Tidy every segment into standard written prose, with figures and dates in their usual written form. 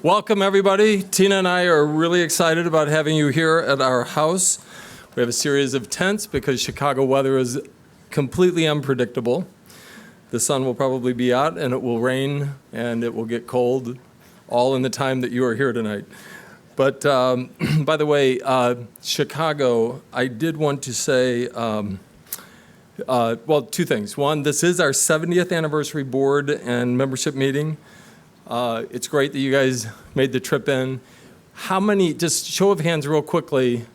Welcome, everybody. Tina and I are really excited about having you here at our house. We have a series of tents because Chicago weather is completely unpredictable. The sun will probably be out, and it will rain, and it will get cold, all in the time that you are here tonight. But by the way, Chicago, I did want to say, well, two things. One, this is our 70th anniversary board and membership meeting. It's great that you guys made the trip in. How many, just show of hands real quickly,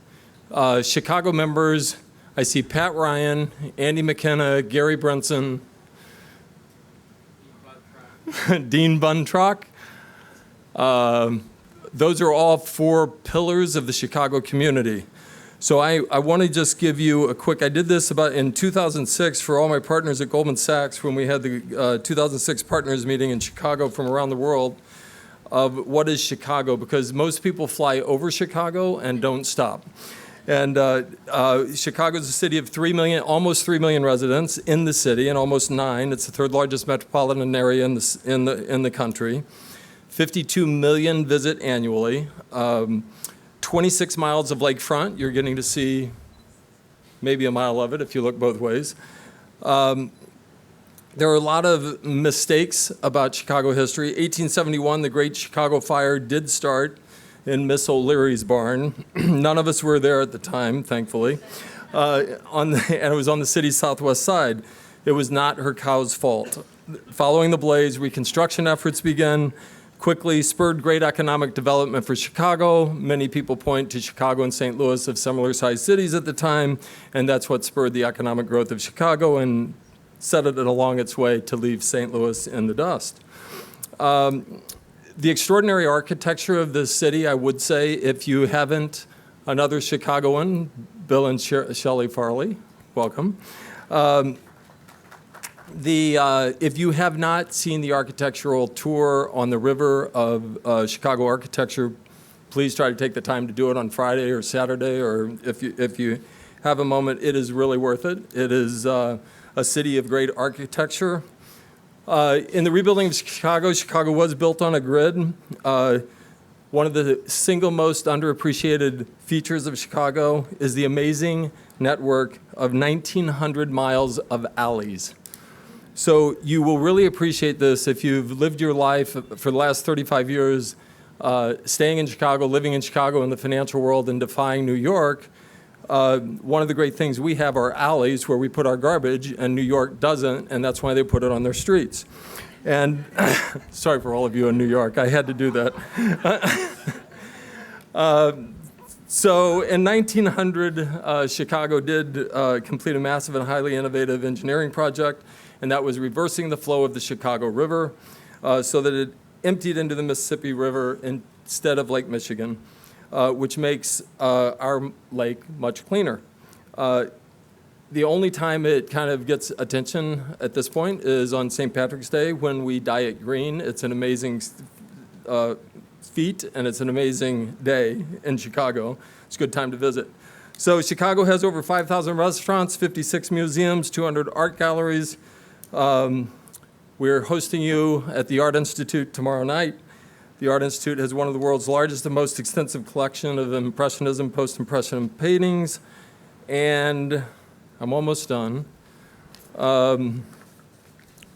Chicago members? I see Pat Ryan, Andy McKenna, Gary Brunson, Dean Buntrock. Those are all four pillars of the Chicago community. So I want to just give you a quick, I did this about in 2006 for all my partners at Goldman Sachs when we had the 2006 partners meeting in Chicago from around the world of what is Chicago, because most people fly over Chicago and don't stop. And Chicago is a city of 3 million, almost 3 million residents in the city, and almost 9. It's the third largest metropolitan area in the country. 52 million visit annually. 26 miles of lakefront. You're getting to see maybe a mile of it if you look both ways. There are a lot of mistakes about Chicago history. 1871, the Great Chicago Fire did start in Miss O'Leary's barn. None of us were there at the time, thankfully. And it was on the city's southwest side. It was not her cow's fault. Following the blaze, reconstruction efforts began. Quickly spurred great economic development for Chicago. Many people point to Chicago and St. Louis as similar-sized cities at the time, and that's what spurred the economic growth of Chicago and set it along its way to leave St. Louis in the dust. The extraordinary architecture of this city, I would say, if you haven't, another Chicagoan, Bill and Shelley Farley, welcome. If you have not seen the architectural tour on the river of Chicago architecture, please try to take the time to do it on Friday or Saturday, or if you have a moment, it is really worth it. It is a city of great architecture. In the rebuilding of Chicago, Chicago was built on a grid. One of the single most underappreciated features of Chicago is the amazing network of 1,900 miles of alleys. So you will really appreciate this if you've lived your life for the last 35 years staying in Chicago, living in Chicago in the financial world, and defying New York. One of the great things we have are alleys where we put our garbage, and New York doesn't, and that's why they put it on their streets. And sorry for all of you in New York, I had to do that. So in 1900, Chicago did complete a massive and highly innovative engineering project, and that was reversing the flow of the Chicago River so that it emptied into the Mississippi River instead of Lake Michigan, which makes our lake much cleaner. The only time it kind of gets attention at this point is on St. Patrick's Day when we dye it green. It's an amazing feat, and it's an amazing day in Chicago. It's a good time to visit. So Chicago has over 5,000 restaurants, 56 museums, 200 art galleries. We're hosting you at the Art Institute tomorrow night. The Art Institute has one of the world's largest and most extensive collection of Impressionism, Post-Impressionism paintings. And I'm almost done.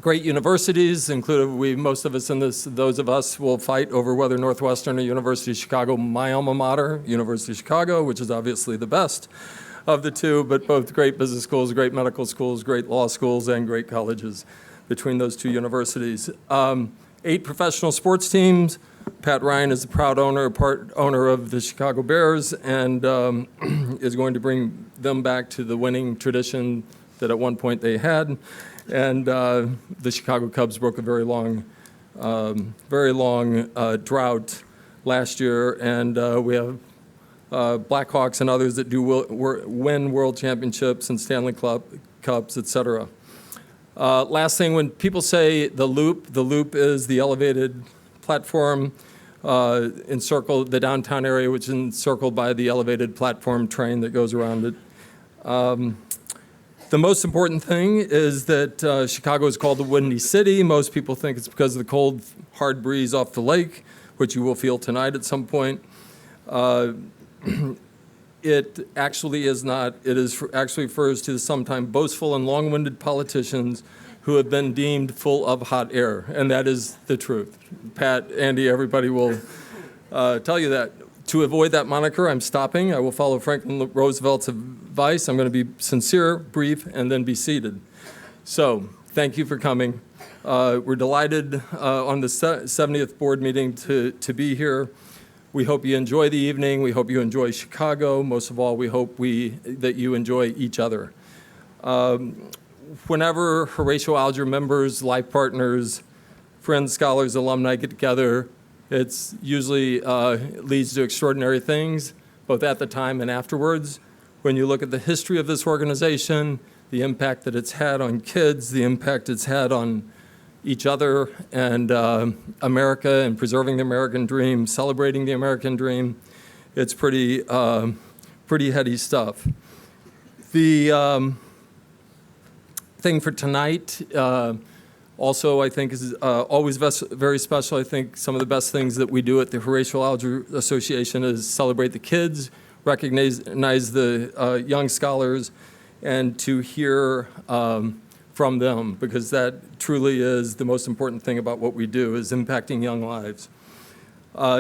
Great universities, including most of us in this, those of us will fight over whether Northwestern or University of Chicago, my alma mater, University of Chicago, which is obviously the best of the two, but both great business schools, great medical schools, great law schools, and great colleges between those two universities. 8 professional sports teams. Pat Ryan is the proud part owner of the Chicago Bears, and is going to bring them back to the winning tradition that at one point they had. And the Chicago Cubs broke a very long drought last year, and we have Blackhawks and others that do win world championships and Stanley Cups, et cetera. Last thing, when people say the Loop is the elevated platform encircled the downtown area, which is encircled by the elevated platform train that goes around it. The most important thing is that Chicago is called the Windy City. Most people think it's because of the cold, hard breeze off the lake, which you will feel tonight at some point. It actually is not. It is actually refers to the sometimes boastful and long-winded politicians who have been deemed full of hot air, and that is the truth. Pat, Andy, everybody will tell you that. To avoid that moniker, I'm stopping. I will follow Franklin Roosevelt's advice. I'm going to be sincere, brief, and then be seated. So, thank you for coming. We're delighted on the 70th board meeting to be here. We hope you enjoy the evening. We hope you enjoy Chicago. Most of all, we hope that you enjoy each other. Whenever Horatio Alger members, life partners, friends, scholars, alumni get together, it's usually leads to extraordinary things, both at the time and afterwards. When you look at the history of this organization, the impact that it's had on kids, the impact it's had on each other and America and preserving the American dream, celebrating the American dream, it's pretty heady stuff. The thing for tonight also, I think, is always very special. I think some of the best things that we do at the Horatio Alger Association is celebrate the kids, recognize the young scholars, and to hear from them, because that truly is the most important thing about what we do, is impacting young lives.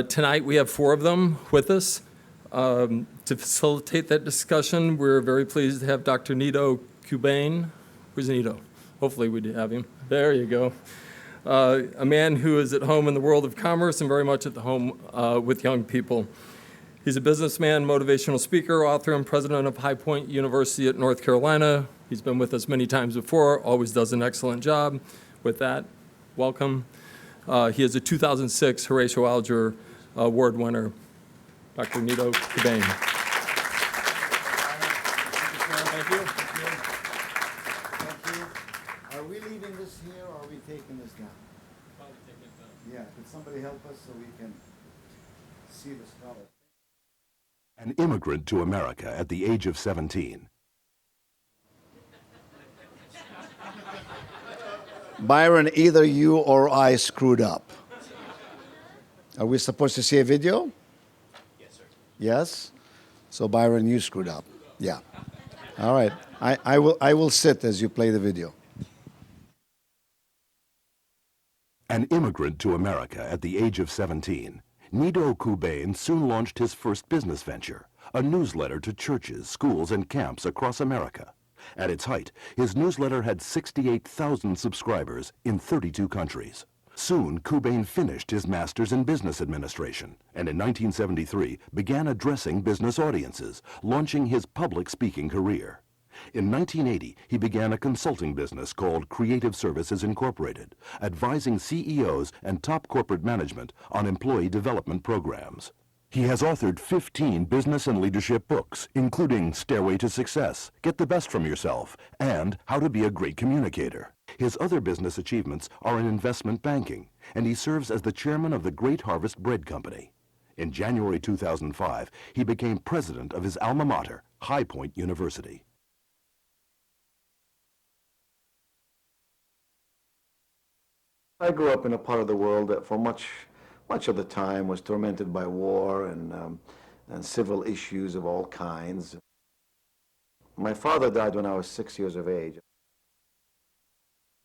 Tonight, we have 4 of them with us. To facilitate that discussion, we're very pleased to have Dr. Nido Qubein. Where's Nido? Hopefully we have him. There you go. A man who is at home in the world of commerce and very much at the home with young people. He's a businessman, motivational speaker, author, and president of High Point University at North Carolina. He's been with us many times before, always does an excellent job. With that, welcome. He is a 2006 Horatio Alger Award winner, Dr. Nido Qubein. Thank you. Are we leaving this here or are we taking this down? Probably take it down. Yeah, could somebody help us so we can see the scholar? An immigrant to America at the age of 17. Byron, either you or I screwed up. Are we supposed to see a video? Yes, sir. Yes? So Byron, you screwed up. Yeah. All right. I will sit as you play the video. An immigrant to America at the age of 17, Nido Qubein soon launched his first business venture, a newsletter to churches, schools, and camps across America. At its height, his newsletter had 68,000 subscribers in 32 countries. Soon, Qubein finished his master's in business administration, and in 1973 began addressing business audiences, launching his public speaking career. In 1980, he began a consulting business called Creative Services Incorporated, advising CEOs and top corporate management on employee development programs. He has authored 15 business and leadership books, including Stairway to Success, Get the Best from Yourself, and How to Be a Great Communicator. His other business achievements are in investment banking, and he serves as the chairman of the Great Harvest Bread Company. In January 2005, he became president of his alma mater, High Point University. I grew up in a part of the world that for much of the time was tormented by war and civil issues of all kinds. My father died when I was 6 years of age.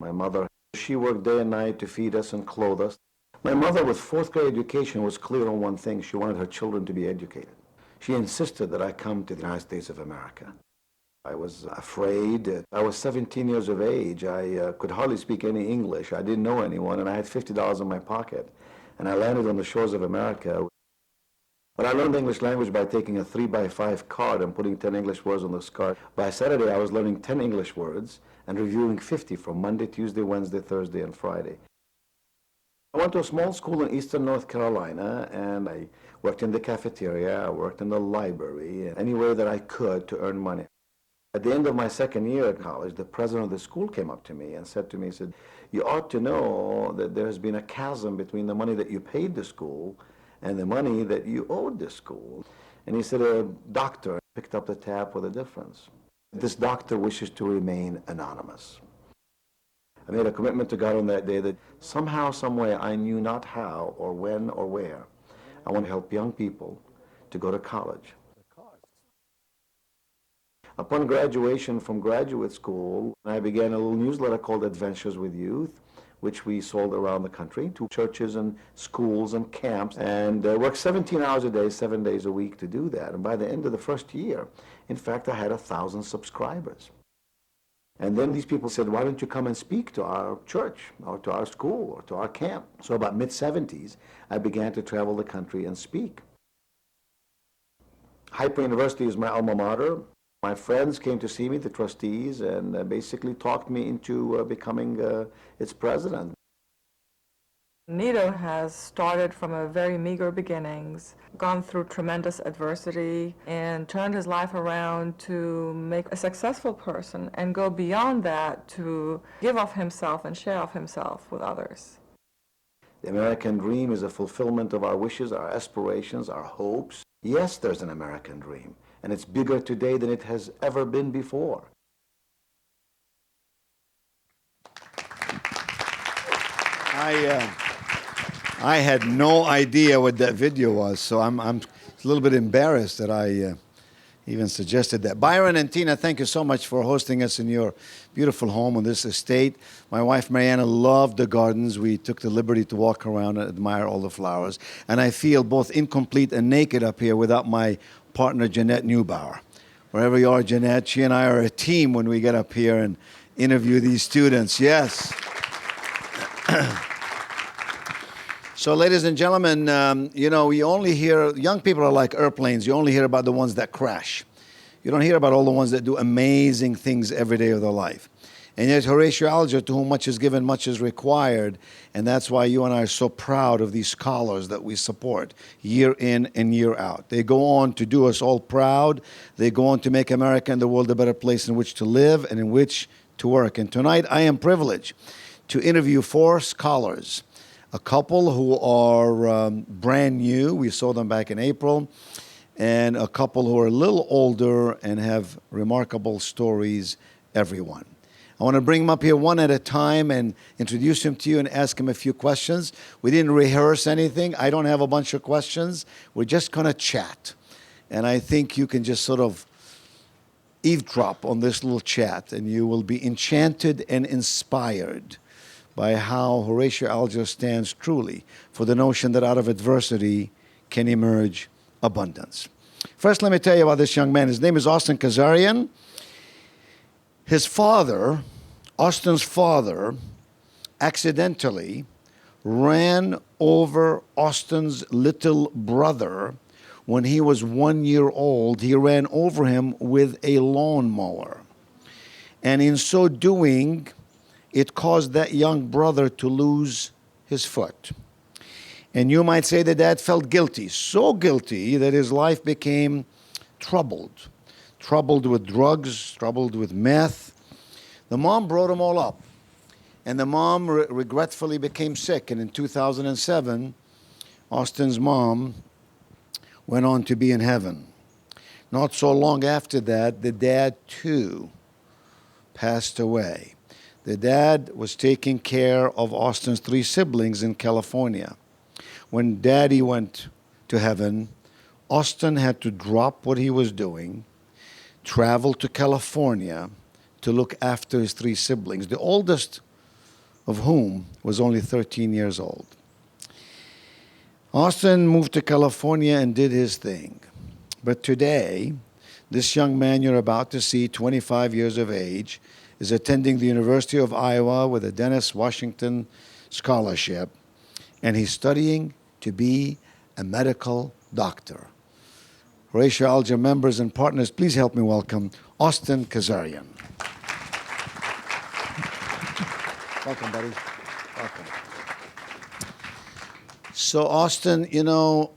My mother, she worked day and night to feed us and clothe us. My mother, with 4th grade education, was clear on one thing: she wanted her children to be educated. She insisted that I come to the United States of America. I was afraid. I was 17 years of age. I could hardly speak any English. I didn't know anyone, and I had $50 in my pocket. And I landed on the shores of America. But I learned the English language by taking a 3x5 card and putting 10 English words on this card. By Saturday, I was learning 10 English words and reviewing 50 from Monday, Tuesday, Wednesday, Thursday, and Friday. I went to a small school in eastern North Carolina, and I worked in the cafeteria, I worked in the library, any way that I could to earn money. At the end of my 2nd year at college, the president of the school came up to me and said to me, he said, "You ought to know that there has been a chasm between the money that you paid the school and the money that you owed the school." And he said, "A doctor picked up the tab for the difference. This doctor wishes to remain anonymous." I made a commitment to God on that day that somehow, some way, I knew not how or when or where, I want to help young people to go to college. Upon graduation from graduate school, I began a little newsletter called Adventures with Youth, which we sold around the country to churches and schools and camps, and worked 17 hours a day, 7 days a week to do that. And by the end of the first year, in fact, I had 1,000 subscribers. And then these people said, why don't you come and speak to our church or to our school or to our camp? So about mid-70s, I began to travel the country and speak. Hyper University is my alma mater. My friends came to see me, the trustees, and basically talked me into becoming its president. Nido has started from a very meager beginnings, gone through tremendous adversity, and turned his life around to make a successful person and go beyond that to give of himself and share of himself with others. The American dream is a fulfillment of our wishes, our aspirations, our hopes. Yes, there's an American dream, and it's bigger today than it has ever been before. I had no idea what that video was, so I'm a little bit embarrassed that I even suggested that. Byron and Tina, thank you so much for hosting us in your beautiful home on this estate. My wife Mariana loved the gardens. We took the liberty to walk around and admire all the flowers. And I feel both incomplete and naked up here without my partner, Jeanette Neubauer. Wherever you are, Jeanette, she and I are a team when we get up here and interview these students. Yes. So, ladies and gentlemen, you know, we only hear, young people are like airplanes. You only hear about the ones that crash. You don't hear about all the ones that do amazing things every day of their life. And yet, Horatio Alger, to whom much is given, much is required. And that's why you and I are so proud of these scholars that we support year in and year out. They go on to do us all proud. They go on to make America and the world a better place in which to live and in which to work. And tonight, I am privileged to interview 4 scholars. A couple who are brand new, we saw them back in April, and a couple who are a little older and have remarkable stories, everyone. I want to bring them up here one at a time and introduce them to you and ask them a few questions. We didn't rehearse anything. I don't have a bunch of questions. We're just going to chat. And I think you can just sort of eavesdrop on this little chat, and you will be enchanted and inspired by how Horatio Alger stands truly for the notion that out of adversity can emerge abundance. First, let me tell you about this young man. His name is Austin Kazarian. His father, Austin's father, accidentally ran over Austin's little brother when he was 1 year old. He ran over him with a lawnmower. And in so doing, it caused that young brother to lose his foot. And you might say that dad felt guilty, so guilty that his life became troubled. Troubled with drugs, troubled with meth. The mom brought them all up. And the mom regretfully became sick. And in 2007, Austin's mom went on to be in heaven. Not so long after that, the dad too passed away. The dad was taking care of Austin's 3 siblings in California. When Daddy went to heaven, Austin had to drop what he was doing, travel to California to look after his 3 siblings, the oldest of whom was only 13 years old. Austin moved to California and did his thing. But today, this young man you're about to see, 25 years of age, is attending the University of Iowa with a Dennis Washington scholarship, and he's studying to be a medical doctor. Horatio Alger members and partners, please help me welcome Austin Kazarian. Welcome, buddy. Welcome. So, Austin, you know,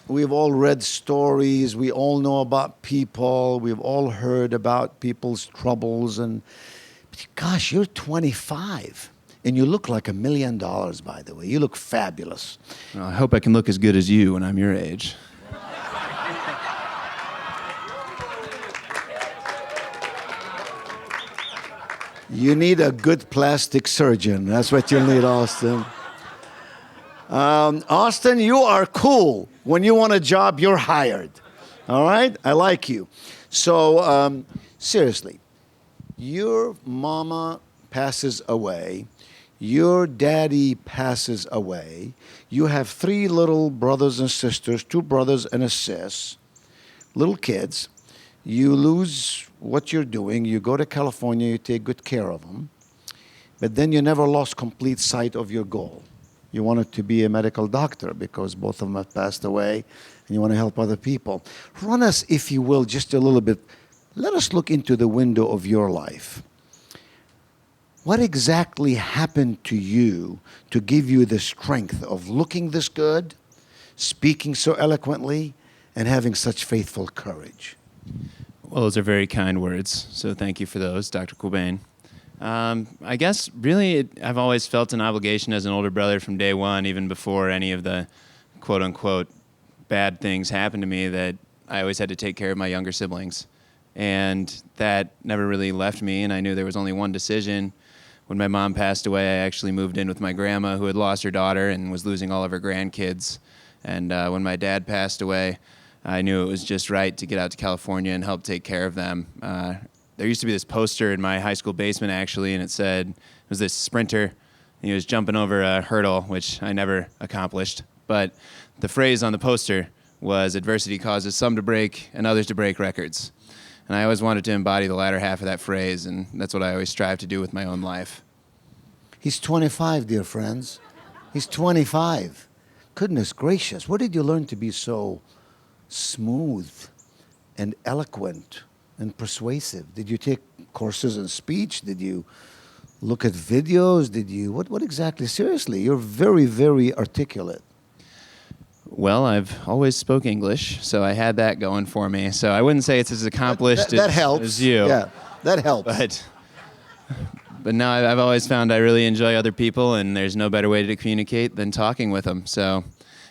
we've all read stories. We all know about people. We've all heard about people's troubles. And gosh, you're 25. And you look like $1 million, by the way. You look fabulous. Well, I hope I can look as good as you when I'm your age. You need a good plastic surgeon. That's what you'll need, Austin. Austin, you are cool. When you want a job, you're hired. All right? I like you. So, seriously, your mama passes away. Your daddy passes away. You have 3 little brothers and sisters, 2 brothers and a sis, little kids. You lose what you're doing. You go to California, you take good care of them. But then you never lost complete sight of your goal. You wanted to be a medical doctor because both of them have passed away, and you want to help other people. Run us, if you will, just a little bit. Let us look into the window of your life. What exactly happened to you to give you the strength of looking this good, speaking so eloquently, and having such faithful courage? Well, those are very kind words, so thank you for those, Dr. Qubein. I guess really I've always felt an obligation as an older brother from day one, even before any of the quote-unquote bad things happened to me, that I always had to take care of my younger siblings. And that never really left me, and I knew there was only one decision. When my mom passed away, I actually moved in with my grandma, who had lost her daughter and was losing all of her grandkids. And when my dad passed away, I knew it was just right to get out to California and help take care of them. There used to be this poster in my high school basement, actually, and it was this sprinter, and he was jumping over a hurdle, which I never accomplished. But the phrase on the poster was, "Adversity causes some to break and others to break records." And I always wanted to embody the latter half of that phrase, and that's what I always strive to do with my own life. He's 25, dear friends. He's 25. Goodness gracious, where did you learn to be so smooth and eloquent and persuasive? Did you take courses in speech? Did you look at videos? What exactly? Seriously, you're very, very articulate. Well, I've always spoke English, so I had that going for me. So I wouldn't say it's as accomplished That helps. as you. Yeah, that helps. But no, I've always found I really enjoy other people, and there's no better way to communicate than talking with them. So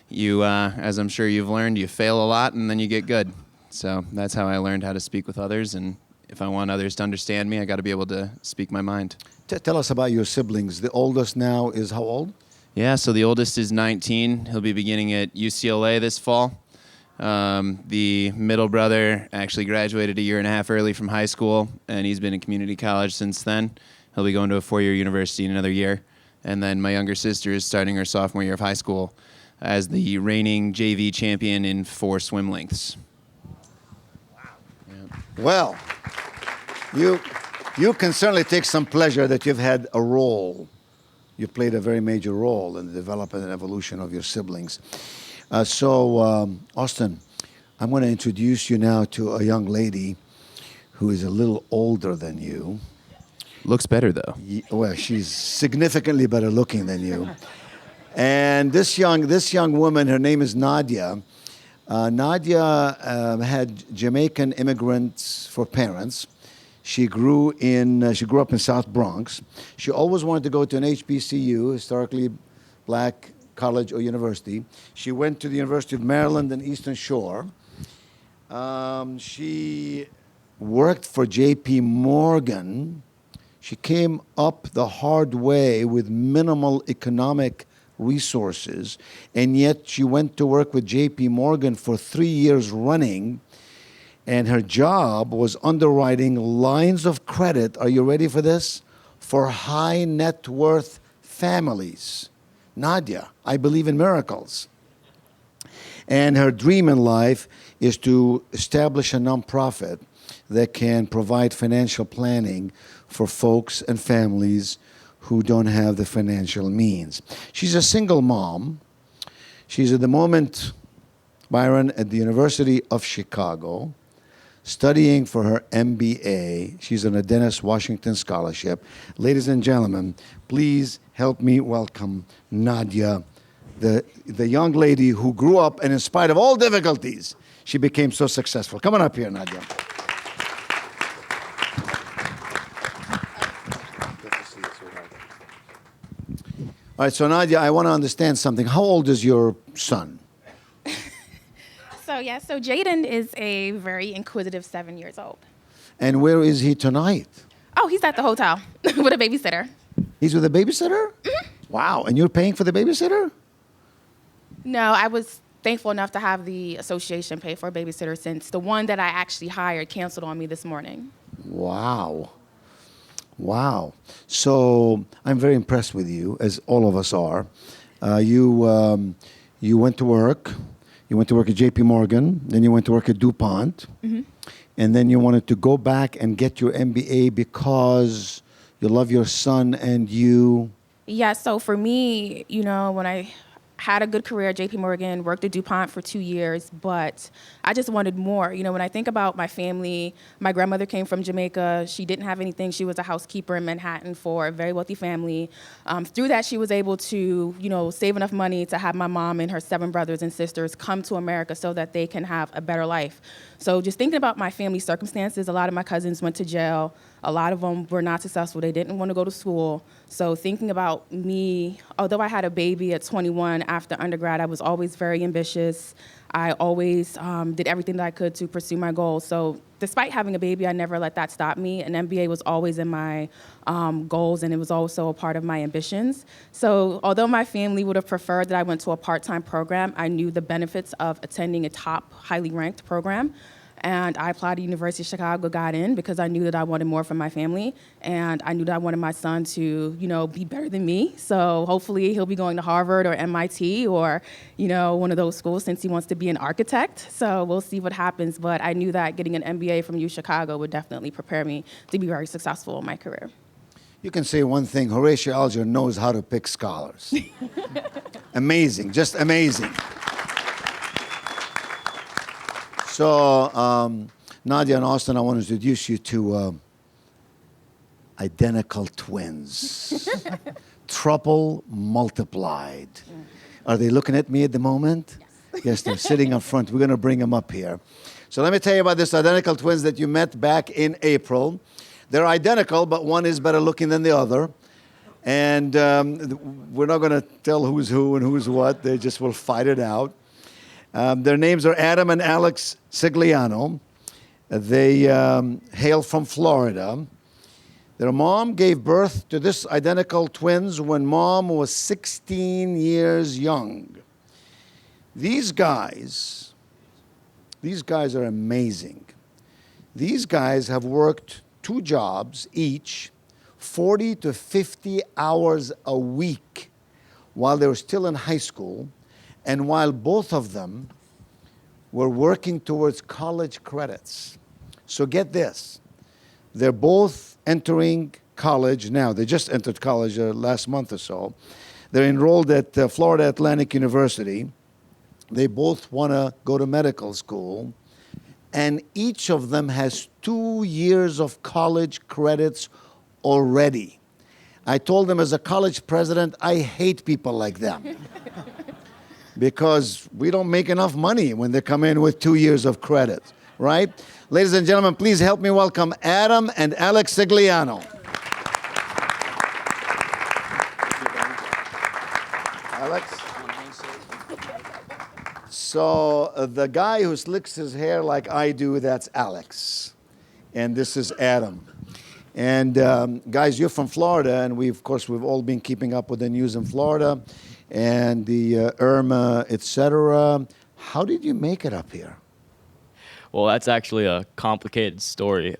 you, as I'm sure you've learned, you fail a lot, and then you get good. So that's how I learned how to speak with others, and if I want others to understand me, I got to be able to speak my mind. Tell us about your siblings. The oldest now is how old? Yeah, so the oldest is 19. He'll be beginning at UCLA this fall. The middle brother actually graduated a year and a half early from high school, and he's been in community college since then. He'll be going to a 4-year university in another year. And then my younger sister is starting her sophomore year of high school as the reigning JV champion in 4 swim lengths. Well, you can certainly take some pleasure that you've had a role. You played a very major role in the development and evolution of your siblings. Austin, I'm going to introduce you now to a young lady who is a little older than you. Looks better, though. Well, she's significantly better looking than you. And this young woman, her name is Nadia. Nadia had Jamaican immigrants for parents. She grew up in South Bronx. She always wanted to go to an HBCU, historically black college or university. She went to the University of Maryland and Eastern Shore. She worked for J.P. Morgan. She came up the hard way with minimal economic resources, and yet she went to work with J.P. Morgan for 3 years running, and her job was underwriting lines of credit, are you ready for this? For high net worth families. Nadia, I believe in miracles. And her dream in life is to establish a nonprofit that can provide financial planning for folks and families who don't have the financial means. She's a single mom. She's at the moment, Byron, at the University of Chicago, studying for her MBA. She's on a Dennis Washington Scholarship. Ladies and gentlemen, please help me welcome Nadia, the young lady who grew up, and in spite of all difficulties, she became so successful. Come on up here, Nadia. All right, so Nadia, I want to understand something. How old is your son? So Jaden is a very inquisitive 7 years old. And where is he tonight? Oh, he's at the hotel with a babysitter. He's with a babysitter? Mm-hmm. Wow, and you're paying for the babysitter? No, I was thankful enough to have the association pay for a babysitter since the one that I actually hired canceled on me this morning. Wow. Wow. So I'm very impressed with you, as all of us are. You went to work. You went to work at J.P. Morgan. Then you went to work at DuPont. And then you wanted to go back and get your MBA because you love your son and you... Yeah, so for me, when I had a good career at JP Morgan, worked at DuPont for 2 years, but I just wanted more. When I think about my family, my grandmother came from Jamaica. She didn't have anything. She was a housekeeper in Manhattan for a very wealthy family. Through that, she was able to, save enough money to have my mom and her 7 brothers and sisters come to America so that they can have a better life. So just thinking about my family circumstances, a lot of my cousins went to jail. A lot of them were not successful. They didn't want to go to school. So thinking about me, although I had a baby at 21 after undergrad, I was always very ambitious. I always did everything that I could to pursue my goals. So despite having a baby, I never let that stop me. An MBA was always in my goals, and it was also a part of my ambitions. So although my family would have preferred that I went to a part-time program, I knew the benefits of attending a top, highly ranked program. And I applied to University of Chicago, got in because I knew that I wanted more from my family, and I knew that I wanted my son to, be better than me. So hopefully he'll be going to Harvard or MIT or, one of those schools since he wants to be an architect. So we'll see what happens. But I knew that getting an MBA from U Chicago would definitely prepare me to be very successful in my career. You can say one thing, Horatio Alger knows how to pick scholars. Amazing, just amazing. So, Nadia and Austin, I want to introduce you to identical twins. Trouble multiplied. Are they looking at me at the moment? Yes, they're sitting up front. We're going to bring them up here. So let me tell you about this identical twins that you met back in April. They're identical, but one is better looking than the other. And we're not going to tell who's who and who's what. They just will fight it out. Their names are Adam and Alex Sigliano. They hail from Florida. Their mom gave birth to this identical twins when mom was 16 years young. These guys are amazing. These guys have worked 2 jobs each, 40 to 50 hours a week while they were still in high school, and while both of them were working towards college credits. So get this, they're both entering college now. They just entered college last month or so. They're enrolled at Florida Atlantic University. They both want to go to medical school. And each of them has 2 years of college credits already. I told them as a college president, I hate people like them. Because we don't make enough money when they come in with 2 years of credit, right? Ladies and gentlemen, please help me welcome Adam and Alex Sigliano. Alex? So the guy who slicks his hair like I do, that's Alex. And this is Adam. And guys, you're from Florida, and we've all been keeping up with the news in Florida and the Irma, etc. How did you make it up here? Well, that's actually a complicated story.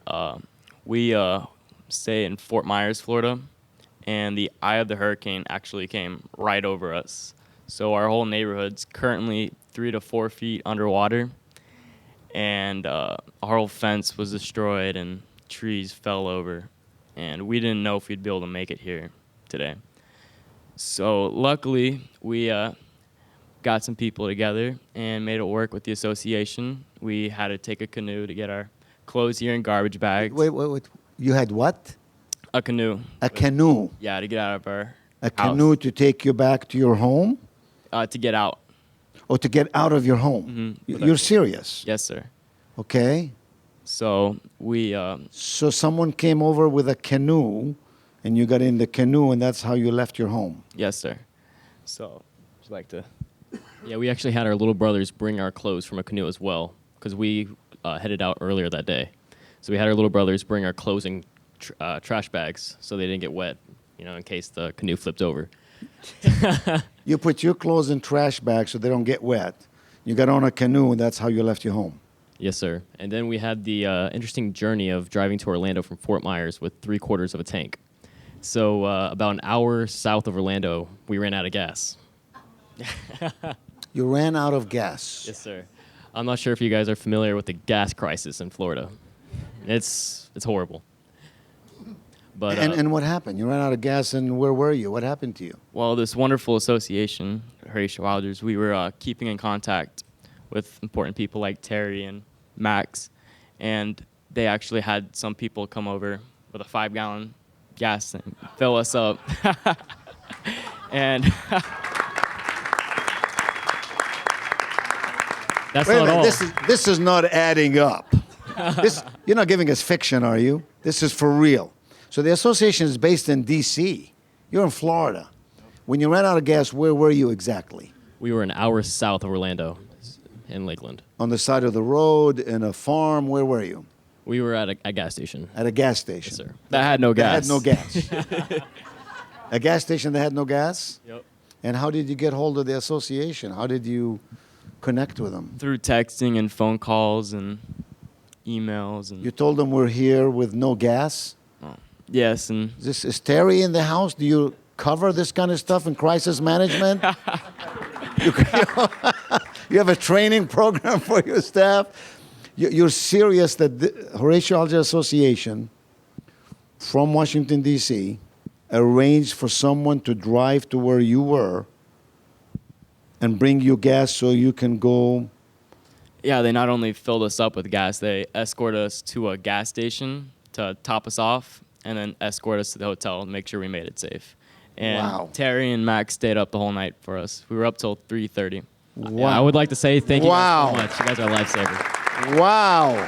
We stay in Fort Myers, Florida, and the eye of the hurricane actually came right over us. So our whole neighborhood's currently 3 to 4 feet underwater, and our whole fence was destroyed and trees fell over, and we didn't know if we'd be able to make it here today. So luckily, we got some people together and made it work with the association. We had to take a canoe to get our clothes here in garbage bags. Wait. You had what? A canoe. A canoe? Yeah, to get out of our A house. canoe to take you back to your home? To get out. Or to get out of your home? Mm-hmm. You're serious? Yes, sir. Okay. So we... So someone came over with a canoe, and you got in the canoe, and that's how you left your home? Yes, sir. So, would you like to... Yeah, we actually had our little brothers bring our clothes from a canoe as well, because we headed out earlier that day. So we had our little brothers bring our clothes in trash bags so they didn't get wet, in case the canoe flipped over. You put your clothes in trash bags so they don't get wet. You got on a canoe, and that's how you left your home. Yes, sir. And then we had the interesting journey of driving to Orlando from Fort Myers with 3/4 of a tank. So about an hour south of Orlando, we ran out of gas. You ran out of gas. Yes, sir. I'm not sure if you guys are familiar with the gas crisis in Florida. It's horrible. But And what happened? You ran out of gas, and where were you? What happened to you? Well, this wonderful association, Horatio Alger, we were keeping in contact with important people like Terry and Max, and they actually had some people come over with a 5-gallon gas tank, fill us up. And that's Wait a not minute, all. this is not adding up. You're not giving us fiction, are you? This is for real. So the association is based in D.C. You're in Florida. When you ran out of gas, where were you exactly? We were an hour south of Orlando in Lakeland. On the side of the road, in a farm, where were you? We were at a gas station. At a gas station. Yes, sir. That had no That gas. had no gas. A gas station that had no gas? Yep. And how did you get hold of the association? How did you connect with them? through texting and phone calls and emails and You told them we're here with no gas? yes, and Is Terry in the house? Do you cover this kind of stuff in crisis management? You have a training program for your staff? You're serious that the Horatio Alger Association from Washington, D.C. arranged for someone to drive to where you were and bring you gas so you can go? yeah, they not only filled us up with gas, they escorted us to a gas station to top us off, and then escort us to the hotel and make sure we made it safe. And Wow. Terry and Max stayed up the whole night for us. We were up till 3:30. Yeah, I would like to say thank you Wow. guys so much. You guys are lifesavers. Wow.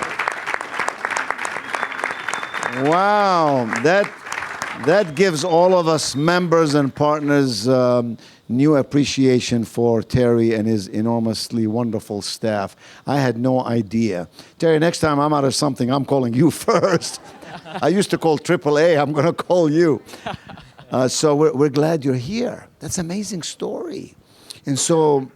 Wow. That gives all of us members and partners new appreciation for Terry and his enormously wonderful staff. I had no idea. Terry, next time I'm out of something, I'm calling you first. I used to call AAA. I'm going to call you. So we're glad you're here. That's an amazing story. And so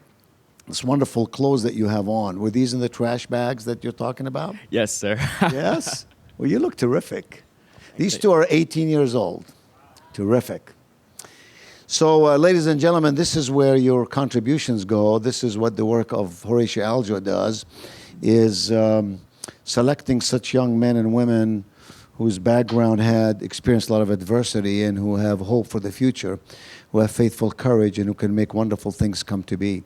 this wonderful clothes that you have on, were these in the trash bags that you're talking about? Yes, sir. Yes? Well, you look terrific. These two are 18 years old. Terrific. So, ladies and gentlemen, this is where your contributions go. This is what the work of Horatio Alger does, is selecting such young men and women whose background had experienced a lot of adversity and who have hope for the future, who have faithful courage and who can make wonderful things come to be.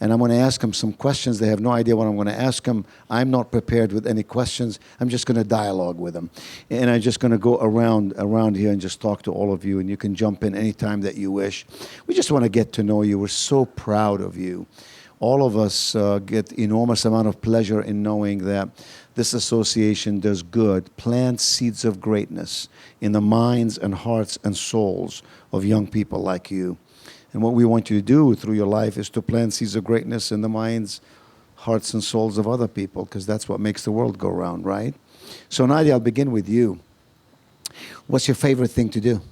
And I'm going to ask them some questions. They have no idea what I'm going to ask them. I'm not prepared with any questions. I'm just going to dialogue with them. And I'm just going to go around here and just talk to all of you, and you can jump in anytime that you wish. We just want to get to know you. We're so proud of you. All of us get enormous amount of pleasure in knowing that this association does good, plants seeds of greatness in the minds and hearts and souls of young people like you. And what we want you to do through your life is to plant seeds of greatness in the minds, hearts, and souls of other people, because that's what makes the world go round, right? So, Nadia, I'll begin with you. What's your favorite thing to do?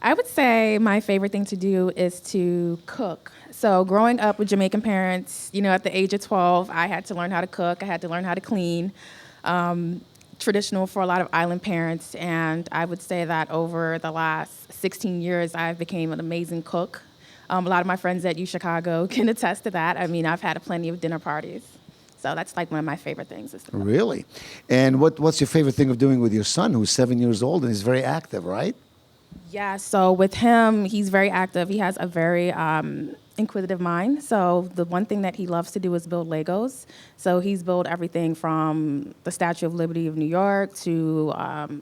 I would say my favorite thing to do is to cook. So growing up with Jamaican parents, at the age of 12, I had to learn how to cook. I had to learn how to clean. Traditional for a lot of island parents. And I would say that over the last 16 years, I've become an amazing cook. A lot of my friends at UChicago can attest to that. I mean, I've had plenty of dinner parties. So that's like one of my favorite things. Is to cook. Really? And what's your favorite thing of doing with your son, who's 7 years old and is very active, right? Yeah, so with him, he's very active. He has a very inquisitive mind. So the one thing that he loves to do is build Legos. So he's built everything from the Statue of Liberty of New York to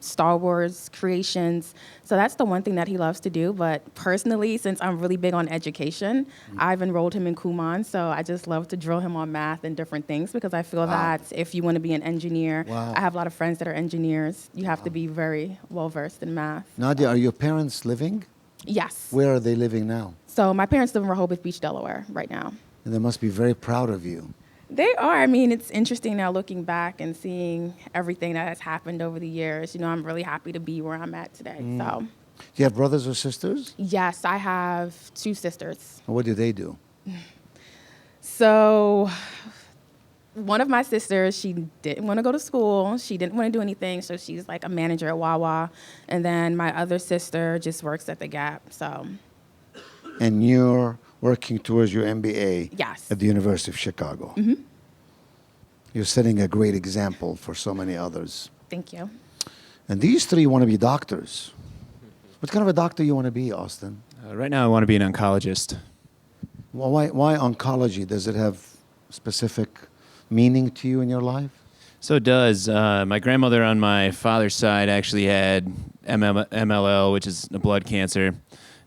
Star Wars creations. So that's the one thing that he loves to do. But personally, since I'm really big on education, I've enrolled him in Qubein. So I just love to drill him on math and different things because I feel that if you want to be an engineer, I have a lot of friends that are engineers, you have to be very well-versed in math. Nadia, are your parents living? Yes. Where are they living now? So my parents live in Rehoboth Beach, Delaware right now. And they must be very proud of you. They are. I mean, it's interesting now looking back and seeing everything that has happened over the years. I'm really happy to be where I'm at today. So. you have brothers or sisters? Yes, I have 2 sisters. What do they do? So one of my sisters, she didn't want to go to school. She didn't want to do anything, so she's like a manager at Wawa. And then my other sister just works at the Gap. So And you're working towards your MBA yes. at the University of Chicago. Mm-hmm. You're setting a great example for so many others. Thank you. And these 3 want to be doctors. What kind of a doctor you want to be, Austin? Right now, I want to be an oncologist. Well, why oncology? Does it have specific meaning to you in your life? So it does. My grandmother on my father's side actually had MLL, which is a blood cancer.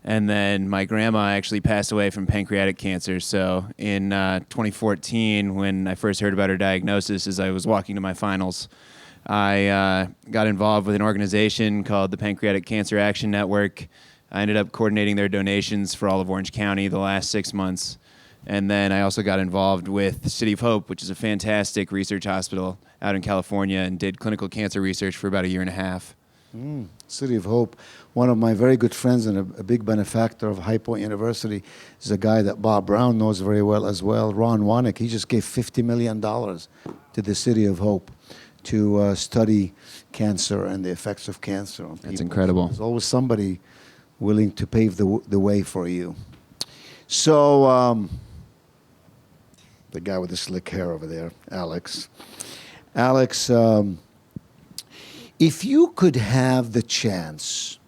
And then my grandma actually passed away from pancreatic cancer. So in 2014, when I first heard about her diagnosis, as I was walking to my finals, I got involved with an organization called the Pancreatic Cancer Action Network. I ended up coordinating their donations for all of Orange County the last 6 months. And then I also got involved with the City of Hope, which is a fantastic research hospital out in California, and did clinical cancer research for about a year and a half. City of Hope. One of my very good friends and a big benefactor of High Point University is a guy that Bob Brown knows very well as well, Ron Wanek. He just gave $50 million to the City of Hope to study cancer and the effects of cancer on people. That's incredible. So there's always somebody willing to pave the way for you. So the guy with the slick hair over there, Alex. Alex, if you could have the chance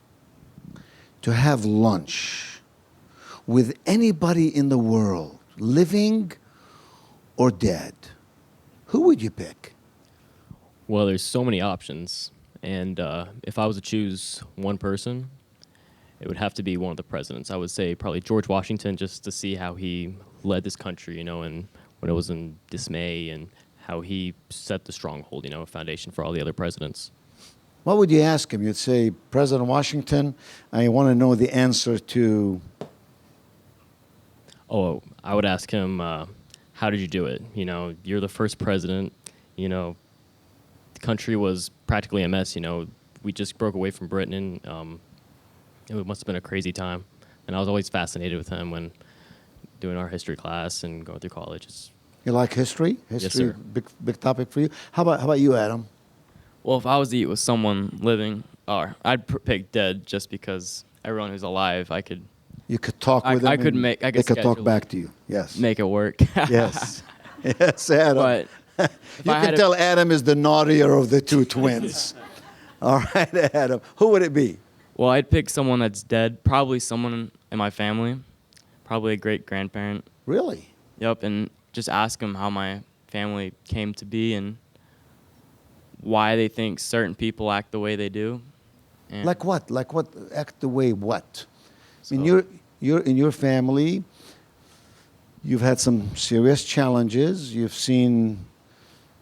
to have lunch with anybody in the world, living or dead, who would you pick? Well, there's so many options, and if I was to choose one person, it would have to be one of the presidents. I would say probably George Washington, just to see how he led this country, and when it was in dismay, and how he set the stronghold, a foundation for all the other presidents. What would you ask him? You'd say, President Washington, I want to know the answer to... Oh, I would ask him, how did you do it? You're the first president. The country was practically a mess. We just broke away from Britain. It must have been a crazy time. And I was always fascinated with him when doing our history class and going through college. You like history? History, Yes, sir. Big topic for you. How about you, Adam? Well, if I was to eat with someone living, or I'd pick dead, just because everyone who's alive, I could You could talk with them. I could and make. I They could could talk schedule back it, to you. Yes. make it work. Yes. Yes, Adam. But You I can had a- tell Adam is the naughtier of the 2 twins. All right, Adam. Who would it be? Well, I'd pick someone that's dead. Probably someone in my family. Probably a great grandparent. Really? Yep, and just ask them how my family came to be and why they think certain people act the way they do. And Like what? Like what? Act the way what? I mean, So- you're in your family. You've had some serious challenges. You've seen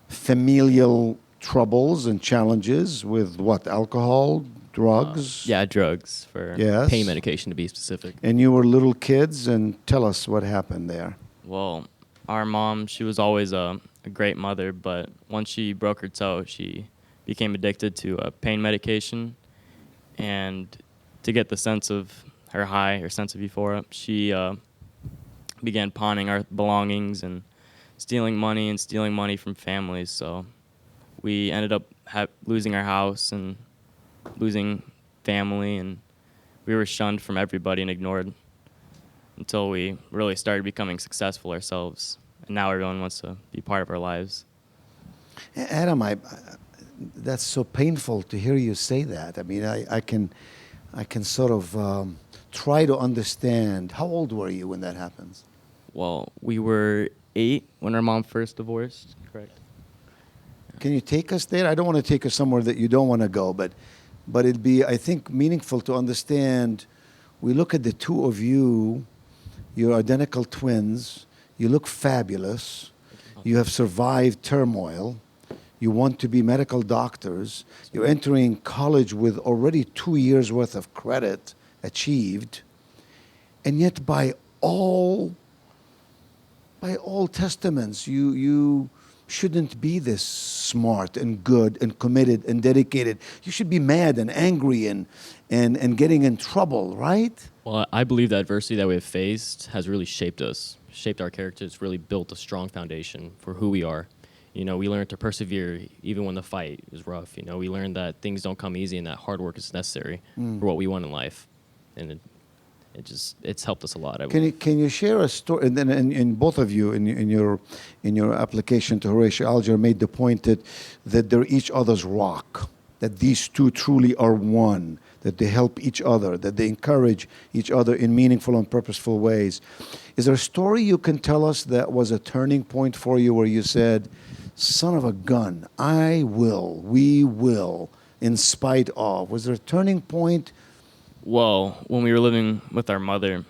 familial troubles and challenges with what? Alcohol, drugs. Yeah, drugs for Yes. pain medication to be specific. And you were little kids. And tell us what happened there. Well, our mom, she was always a great mother, but once she broke her toe, she became addicted to pain medication. And to get the sense of her high, or sense of euphoria, she began pawning our belongings and stealing money from families. So we ended up losing our house and losing family, and we were shunned from everybody and ignored until we really started becoming successful ourselves. And now everyone wants to be part of our lives. Adam, that's so painful to hear you say that. I mean, I can sort of try to understand. How old were you when that happens? Well, we were 8 when our mom first divorced, correct? Can you take us there? I don't want to take us somewhere that you don't want to go, but it'd be, I think, meaningful to understand. We look at the 2 of you, you're identical twins. You look fabulous. You have survived turmoil. You want to be medical doctors. You're entering college with already 2 years worth of credit achieved. And yet by all testaments, you shouldn't be this smart and good and committed and dedicated. You should be mad and angry and getting in trouble, right? Well, I believe the adversity that we have faced has really shaped us, shaped our characters, really built a strong foundation for who we are. You know, we learned to persevere even when the fight is rough. You know, we learned that things don't come easy and that hard work is necessary for what we want in life. And it's helped us a lot. Can you share a story? And then in both of you in your application to Horatio Alger made the point that they're each other's rock, that these two truly are one, that they help each other, that they encourage each other in meaningful and purposeful ways. Is there a story you can tell us that was a turning point for you where you said, son of a gun, we will, in spite of? Was there a turning point? Well, when we were living with our mother,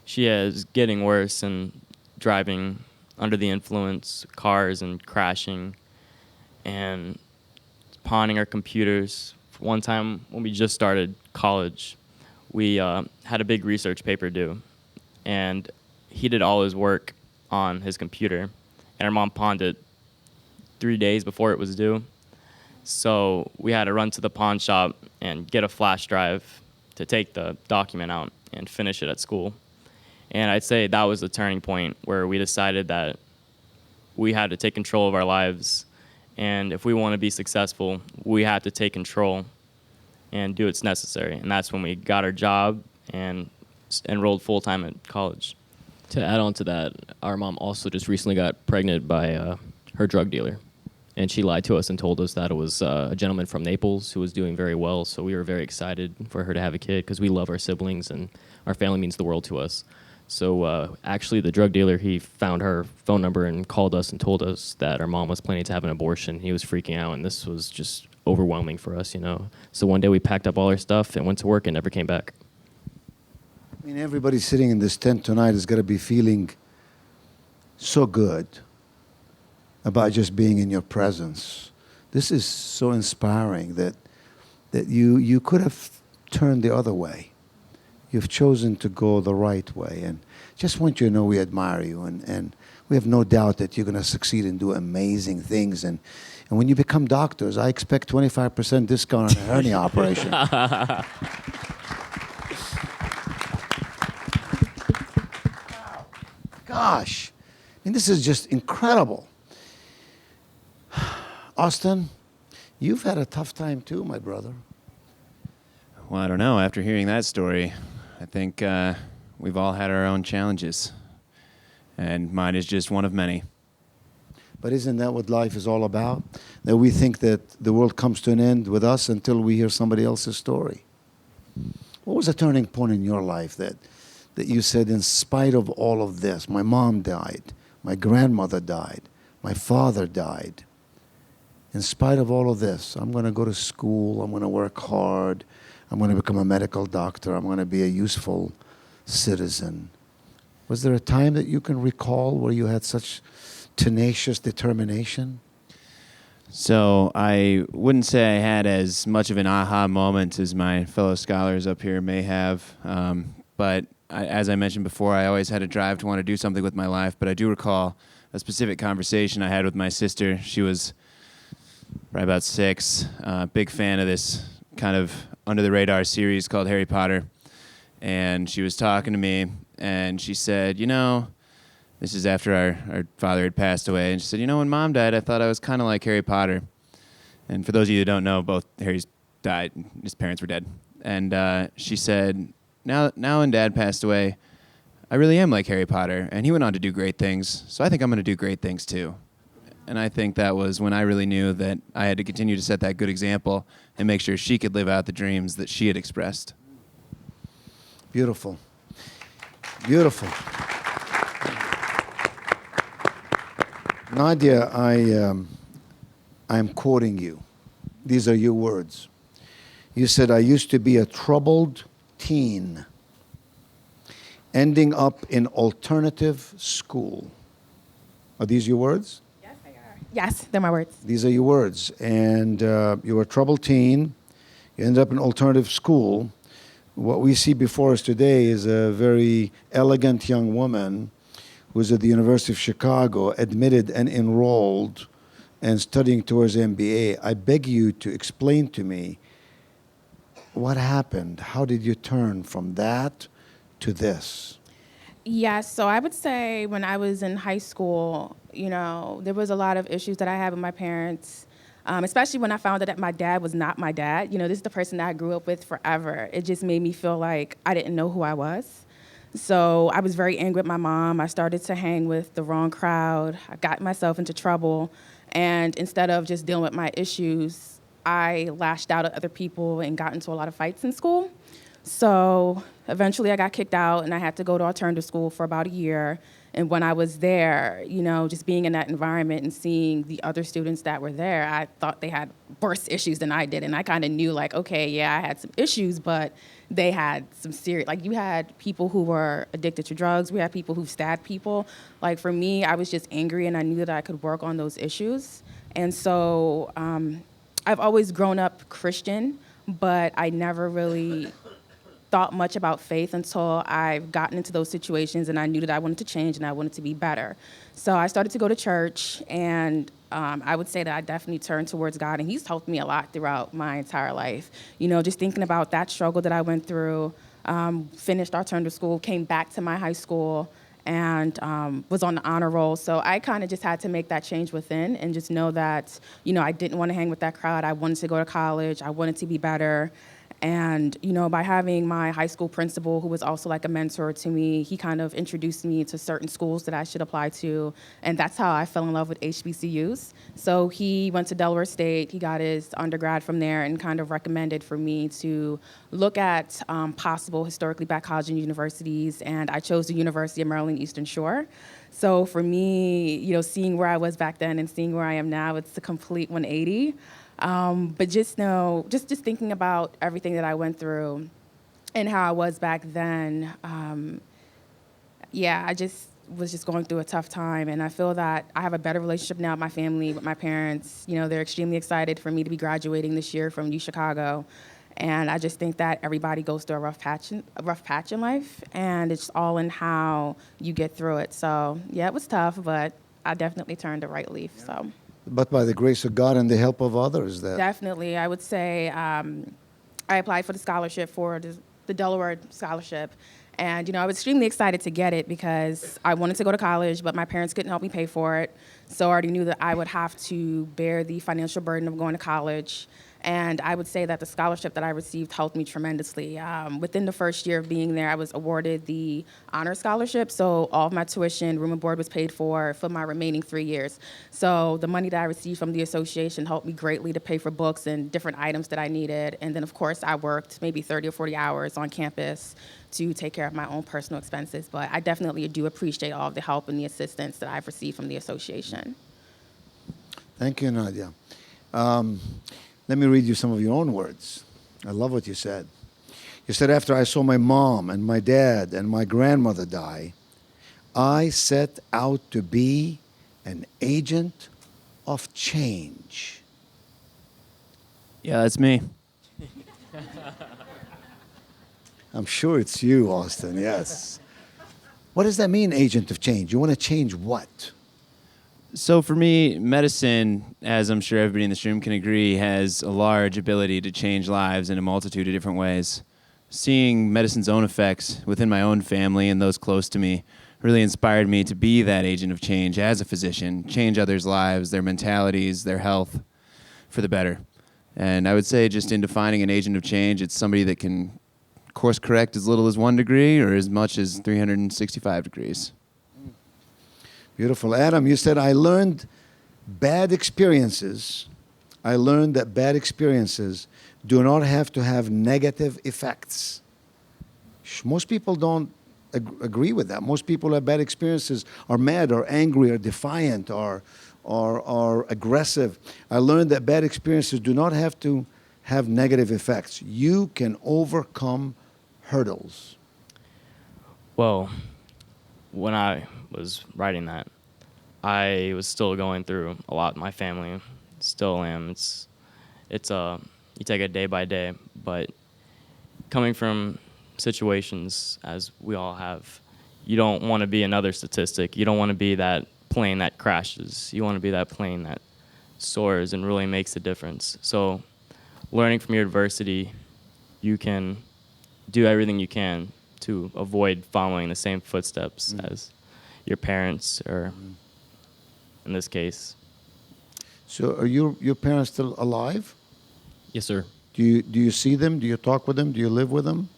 she is getting worse and driving under the influence, cars and crashing and pawning our computers. One time when we just started college, we had a big research paper due, and he did all his work on his computer, and our mom pawned it 3 days before it was due. So we had to run to the pawn shop and get a flash drive to take the document out and finish it at school. And I'd say that was the turning point where we decided that we had to take control of our lives. And if we want to be successful, we have to take control and do what's necessary. And that's when we got our job and enrolled full-time at college. To add on to that, our mom also just recently got pregnant by her drug dealer. And she lied to us and told us that it was a gentleman from Naples who was doing very well. So we were very excited for her to have a kid because we love our siblings and our family means the world to us. So actually the drug dealer, he found her phone number and called us and told us that our mom was planning to have an abortion. He was freaking out, and this was just overwhelming for us, you know. So one day we packed up all our stuff and went to work and never came back. I mean, everybody sitting in this tent tonight is going to be feeling so good about just being in your presence. This is so inspiring that you could have turned the other way. You've chosen to go the right way. And just want you to know we admire you. And we have no doubt that you're going to succeed and do amazing things. And when you become doctors, I expect 25% discount on a hernia operation. Gosh. I mean, this is just incredible. Austin, you've had a tough time too, my brother. Well, I don't know. After hearing that story, I think we've all had our own challenges, and mine is just one of many. But isn't that what life is all about? That we think that the world comes to an end with us until we hear somebody else's story. What was a turning point in your life that you said, in spite of all of this, my mom died, my grandmother died, my father died. In spite of all of this, I'm going to go to school, I'm going to work hard, I'm going to become a medical doctor, I'm going to be a useful citizen. Was there a time that you can recall where you had such tenacious determination? So I wouldn't say I had as much of an aha moment as my fellow scholars up here may have, but as I mentioned before, I always had a drive to want to do something with my life, but I do recall a specific conversation I had with my sister. She was right about 6, big fan of this kind of under-the-radar series called Harry Potter, and she was talking to me, and she said, you know, this is after our father had passed away, and she said, you know, when Mom died, I thought I was kind of like Harry Potter. And for those of you who don't know, both Harry's died, his parents were dead. And she said, now when Dad passed away, I really am like Harry Potter, and he went on to do great things, so I think I'm going to do great things too. And I think that was when I really knew that I had to continue to set that good example and make sure she could live out the dreams that she had expressed. Beautiful. Beautiful. Nadia, I'm quoting you. These are your words. You said, I used to be a troubled teen, ending up in alternative school. Are these your words? Yes, they're my words. These are your words. And you were a troubled teen. You ended up in alternative school. What we see before us today is a very elegant young woman who's at the University of Chicago, admitted and enrolled and studying towards MBA, I beg you to explain to me what happened. How did you turn from that to this? Yes, so I would say when I was in high school, there was a lot of issues that I had with my parents, especially when I found out that my dad was not my dad. This is the person that I grew up with forever. It just made me feel like I didn't know who I was. So I was very angry with my mom. I started to hang with the wrong crowd. I got myself into trouble. And instead of just dealing with my issues, I lashed out at other people and got into a lot of fights in school. So eventually I got kicked out and I had to go to alternative school for about a year. And when I was there, just being in that environment and seeing the other students that were there, I thought they had worse issues than I did. And I kind of knew, like, okay, yeah, I had some issues, but they had some serious, like, you had people who were addicted to drugs. We had people who stabbed people. Like, for me, I was just angry and I knew that I could work on those issues. And so I've always grown up Christian, but I never really thought much about faith until I've gotten into those situations and I knew that I wanted to change and I wanted to be better. So I started to go to church, and I would say that I definitely turned towards God, and He's helped me a lot throughout my entire life. Just thinking about that struggle that I went through, finished alternative school, came back to my high school, and was on the honor roll. So I kind of just had to make that change within and just know that, I didn't want to hang with that crowd. I wanted to go to college. I wanted to be better. And, by having my high school principal, who was also like a mentor to me, he kind of introduced me to certain schools that I should apply to. And that's how I fell in love with HBCUs. So he went to Delaware State. He got his undergrad from there and kind of recommended for me to look at possible historically black colleges and universities. And I chose the University of Maryland Eastern Shore. So for me, seeing where I was back then and seeing where I am now, it's a complete 180. But just thinking about everything that I went through and how I was back then, I just was just going through a tough time. And I feel that I have a better relationship now with my family, with my parents. They're extremely excited for me to be graduating this year from UChicago. And I just think that everybody goes through a rough patch in life, and it's all in how you get through it. So, yeah, it was tough, but I definitely turned a right leaf, so. But by the grace of God and the help of others, that Definitely. I would say I applied for the scholarship, for the Delaware scholarship. And, I was extremely excited to get it because I wanted to go to college, but my parents couldn't help me pay for it. So I already knew that I would have to bear the financial burden of going to college. And I would say that the scholarship that I received helped me tremendously. Within the first year of being there, I was awarded the honor scholarship. So all of my tuition, room and board was paid for my remaining 3 years. So the money that I received from the association helped me greatly to pay for books and different items that I needed. And then, of course, I worked maybe 30 or 40 hours on campus to take care of my own personal expenses. But I definitely do appreciate all of the help and the assistance that I've received from the association. Thank you, Nadia. Let me read you some of your own words. I love what you said. You said, after I saw my mom and my dad and my grandmother die, I set out to be an agent of change. Yeah, that's me. I'm sure it's you, Austin, yes. What does that mean, agent of change? You want to change what? So for me, medicine, as I'm sure everybody in this room can agree, has a large ability to change lives in a multitude of different ways. Seeing medicine's own effects within my own family and those close to me really inspired me to be that agent of change as a physician, change others' lives, their mentalities, their health for the better. And I would say, just in defining an agent of change, it's somebody that can course correct as little as 1 degree or as much as 365 degrees. Beautiful. Adam, you said, I learned that bad experiences do not have to have negative effects. Most people don't agree with that. Most people who have bad experiences are mad or angry or defiant or aggressive. I learned that bad experiences do not have to have negative effects. You can overcome hurdles. Well, when I was writing that, I was still going through a lot with my family. Still am. It's you take it day by day, but coming from situations as we all have, you don't want to be another statistic. You don't want to be that plane that crashes. You want to be that plane that soars and really makes a difference. So learning from your adversity, you can do everything you can to avoid following the same footsteps as your parents, or in this case. So are your parents still alive? Yes, sir. Do you see them? Do you talk with them? Do you live with them?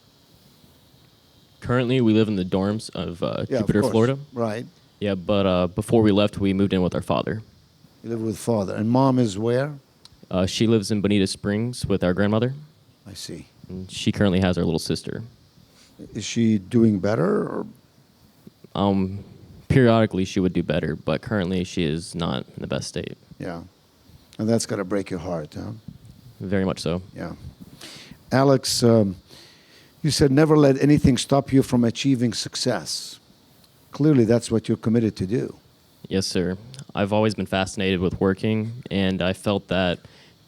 Currently, we live in the dorms of Yeah, Jupiter, of course. Florida. Right. Yeah, but before we left, we moved in with our father. You live with father. And mom is where? She lives in Bonita Springs with our grandmother. I see. And she currently has our little sister. Is she doing better? Or? Periodically, she would do better, but currently she is not in the best state. Yeah. And that's got to break your heart, huh? Very much so. Yeah. Alex, you said never let anything stop you from achieving success. Clearly, that's what you're committed to do. Yes, sir. I've always been fascinated with working, and I felt that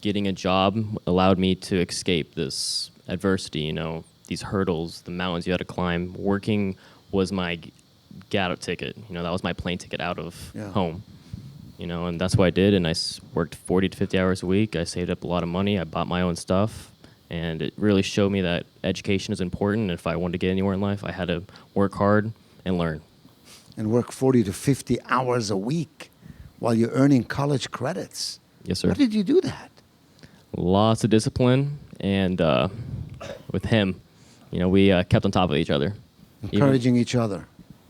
getting a job allowed me to escape this adversity, you know, these hurdles, the mountains you had to climb. Working was my get-out ticket. You know, that was my plane ticket out of home. You know, and that's what I did, and I worked 40 to 50 hours a week. I saved up a lot of money. I bought my own stuff, and it really showed me that education is important. If I wanted to get anywhere in life, I had to work hard and learn. And work 40 to 50 hours a week while you're earning college credits. Yes, sir. How did you do that? Lots of discipline, and with him, you know, we kept on top of each other. Encouraging each other.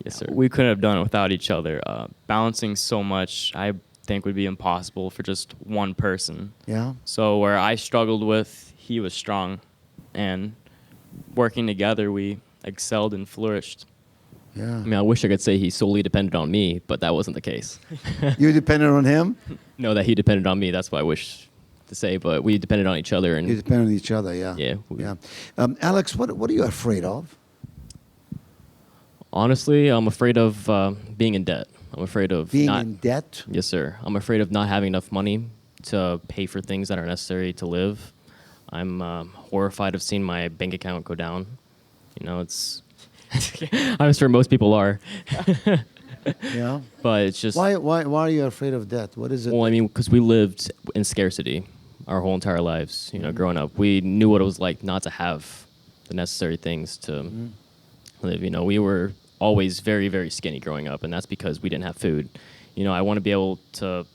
Yes, sir. We couldn't have done it without each other. Balancing so much, I think, would be impossible for just one person. Yeah. So where I struggled with, he was strong. And working together, we excelled and flourished. Yeah. I mean, I wish I could say he solely depended on me, but that wasn't the case. You depended on him? No, that he depended on me. That's what I wish to say, but we depended on each other. And You depended on each other, yeah. Yeah. Yeah. Alex, what are you afraid of? Honestly, I'm afraid of being in debt. I'm afraid of Being not, in debt? Yes, sir. I'm afraid of not having enough money to pay for things that are necessary to live. I'm horrified of seeing my bank account go down. You know, it's... I'm sure most people are. Yeah. But it's just... Why are you afraid of debt? What is it? Well, I mean, because we lived in scarcity our whole entire lives, you know, growing up. We knew what it was like not to have the necessary things to live. You know, we were always very, very skinny growing up, and that's because we didn't have food. You know, I want to be able to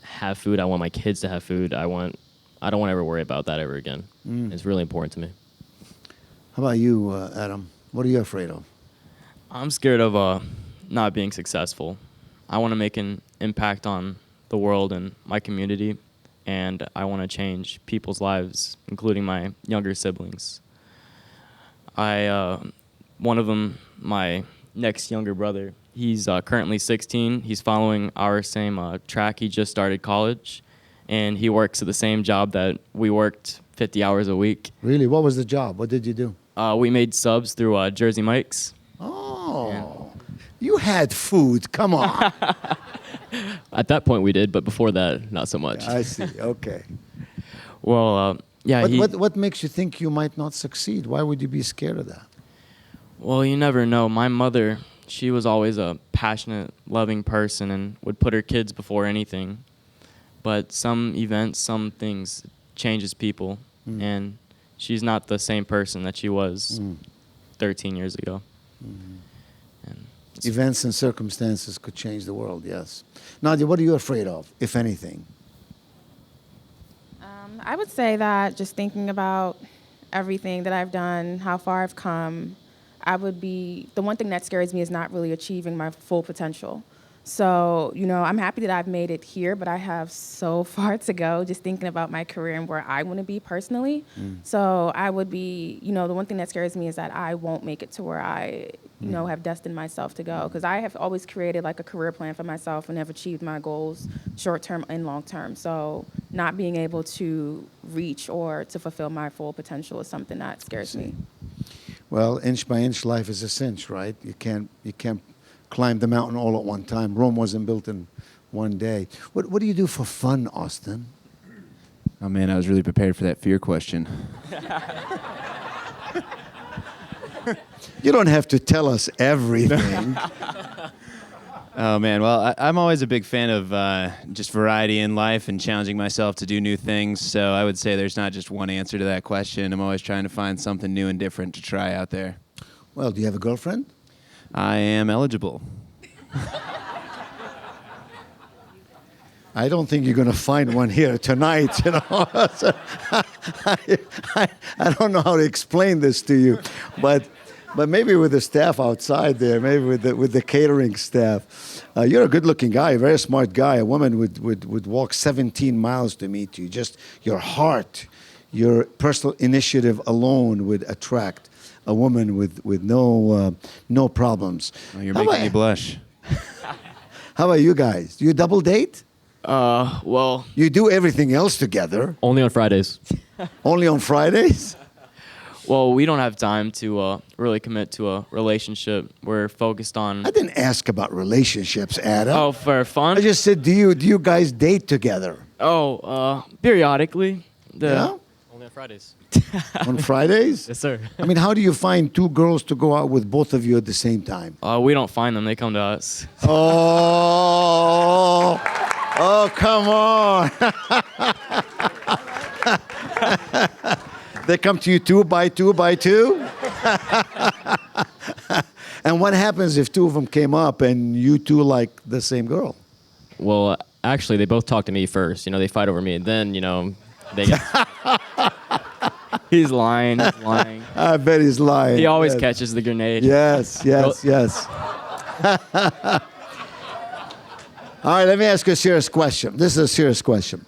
have food. I want my kids to have food. I don't want to ever worry about that ever again. It's really important to me. How about you, Adam? What are you afraid of? I'm scared of not being successful. I want to make an impact on the world and my community, and I want to change people's lives, including my younger siblings. One of them, my next younger brother, he's currently 16. He's following our same track. He just started college, and he works at the same job that we worked 50 hours a week. Really? What was the job? What did you do? We made subs through Jersey Mike's. Oh, you had food. Come on. At that point, we did, but before that, not so much. I see. Okay. Well, yeah. What makes you think you might not succeed? Why would you be scared of that? Well, you never know. My mother, she was always a passionate, loving person and would put her kids before anything. But some events, some things changes people, and she's not the same person that she was 13 years ago. And Events and circumstances could change the world, yes. Nadia, what are you afraid of, if anything? I would say that just thinking about everything that I've done, how far I've come, the one thing that scares me is not really achieving my full potential. So, you know, I'm happy that I've made it here, but I have so far to go just thinking about my career and where I want to be personally. So I would be, you know, the one thing that scares me is that I won't make it to where I, you know, have destined myself to go. Because I have always created like a career plan for myself and have achieved my goals short-term and long-term. So not being able to reach or to fulfill my full potential is something that scares me. Well, inch by inch, life is a cinch, right? You can't climb the mountain all at one time. Rome wasn't built in one day. What do you do for fun, Austin? Oh man, I was really prepared for that fear question. You don't have to tell us everything. Oh man, well, I'm always a big fan of just variety in life and challenging myself to do new things. So I would say there's not just one answer to that question. I'm always trying to find something new and different to try out there. Well, do you have a girlfriend? I am eligible. I don't think you're going to find one here tonight. You know, So, I don't know how to explain this to you, but maybe with the staff outside there, maybe with the catering staff. You're a good-looking guy, a very smart guy. A woman would walk 17 miles to meet you. Just your heart, your personal initiative alone would attract a woman with no problems. Well, you're making me blush. How about you guys? Do you double date? Well, You do everything else together. Only on Fridays. Only on Fridays? well, we don't have time to really commit to a relationship. We're focused on. I didn't ask about relationships, Adam. Oh, for fun? I just said, do you guys date together? Periodically. Yeah? Only on Fridays. On Fridays? Yes, sir. I mean, how do you find two girls to go out with both of you at the same time? We don't find them. They come to us. Oh, come on. They come to you two by two by two? And what happens if two of them came up and you two like the same girl? Well, actually, they both talk to me first. You know, they fight over me, and then, they get... He's lying. He's lying. I bet he's lying. He always Yes. catches the grenade. Yes. All right, let me ask you a serious question. This is a serious question.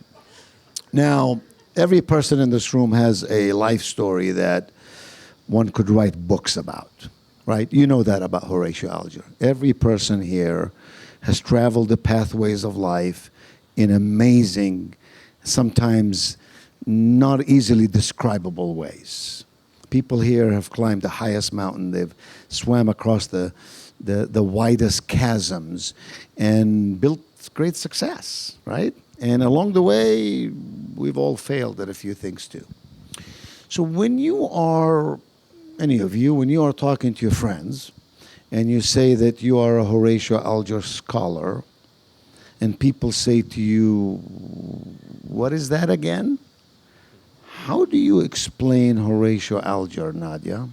Now, every person in this room has a life story that one could write books about, right? You know that about Horatio Alger. Every person here has traveled the pathways of life in amazing, sometimes not easily describable ways. People here have climbed the highest mountain. They've swam across the widest chasms and built great success, right? And along the way, we've all failed at a few things too. So when you are, any of you, when you are talking to your friends and you say that you are a Horatio Alger scholar, and people say to you, what is that again? How do you explain Horatio Alger, Nadia?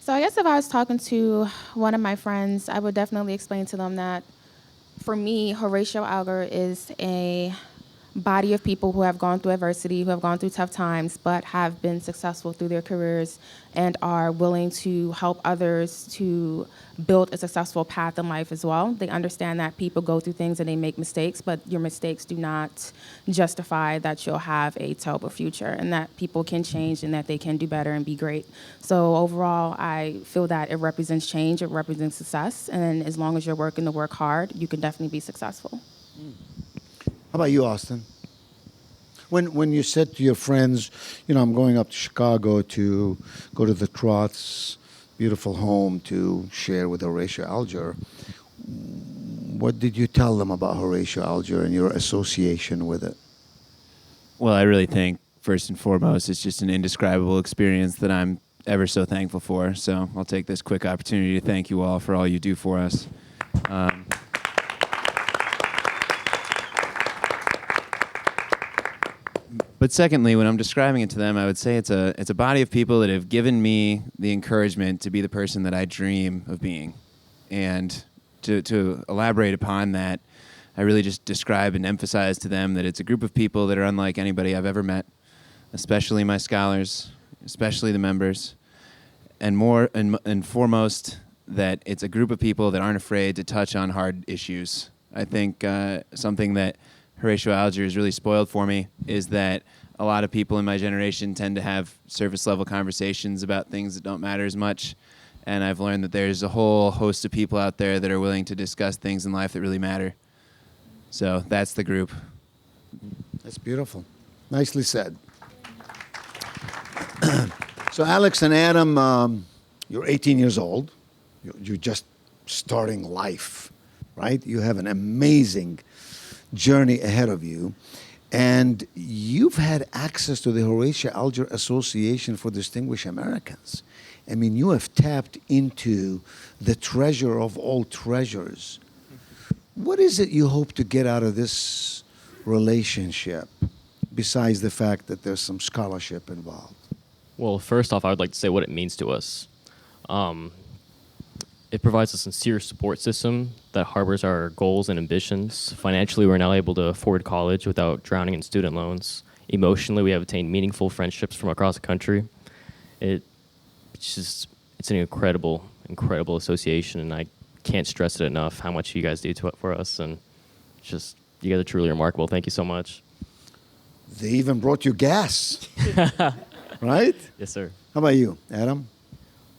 So I guess if I was talking to one of my friends, I would definitely explain to them that for me, Horatio Alger is a body of people who have gone through adversity, who have gone through tough times, but have been successful through their careers and are willing to help others to build a successful path in life as well. They understand that people go through things and they make mistakes, but your mistakes do not justify that you'll have a terrible future, and that people can change and that they can do better and be great. So overall, I feel that it represents change, it represents success, and as long as you're working to work hard, you can definitely be successful. How about you, Austin? When you said to your friends, I'm going up to Chicago to go to the Trott's beautiful home to share with Horatio Alger, what did you tell them about Horatio Alger and your association with it? Well, I really think, first and foremost, it's just an indescribable experience that I'm ever so thankful for. So I'll take this quick opportunity to thank you all for all you do for us. But secondly, when I'm describing it to them, I would say it's a body of people that have given me the encouragement to be the person that I dream of being. And to elaborate upon that, I really just describe and emphasize to them that it's a group of people that are unlike anybody I've ever met, especially my scholars, especially the members, and more and foremost, that it's a group of people that aren't afraid to touch on hard issues. I think something that Horatio Alger has really spoiled for me is that a lot of people in my generation tend to have surface level conversations about things that don't matter as much, and I've learned that there's a whole host of people out there that are willing to discuss things in life that really matter. So that's the group. That's beautiful. Nicely said. So Alex and Adam, you're 18 years old. You're just starting life, right? You have an amazing journey ahead of you. And you've had access to the Horatio Alger Association for Distinguished Americans. I mean, you have tapped into the treasure of all treasures. What is it you hope to get out of this relationship, besides the fact that there's some scholarship involved? Well, first off, I would like to say what it means to us. It provides a sincere support system that harbors our goals and ambitions. Financially, we're now able to afford college without drowning in student loans. Emotionally, we have attained meaningful friendships from across the country. It's an incredible association, and I can't stress it enough how much you guys do for us. And you guys are truly remarkable. Thank you so much. They even brought you gas, right? Yes, sir. How about you, Adam?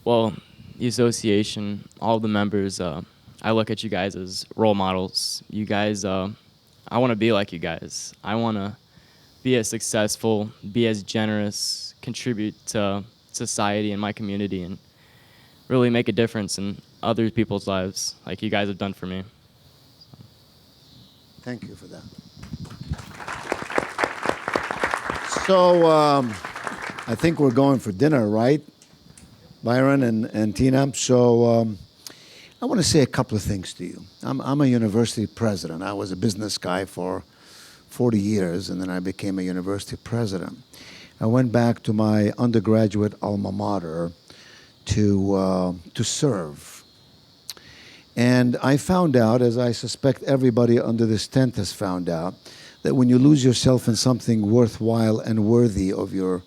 Well, the association, all the members, I look at you guys as role models. You guys, I want to be like you guys. I want to be as successful, be as generous, contribute to society and my community, and really make a difference in other people's lives like you guys have done for me. Thank you for that. So I think we're going for dinner, right? Byron and Tina. So I want to say a couple of things to you. I'm a university president. I was a business guy for 40 years, and then I became a university president. I went back to my undergraduate alma mater to serve. And I found out, as I suspect everybody under this tent has found out, that when you lose yourself in something worthwhile and worthy of your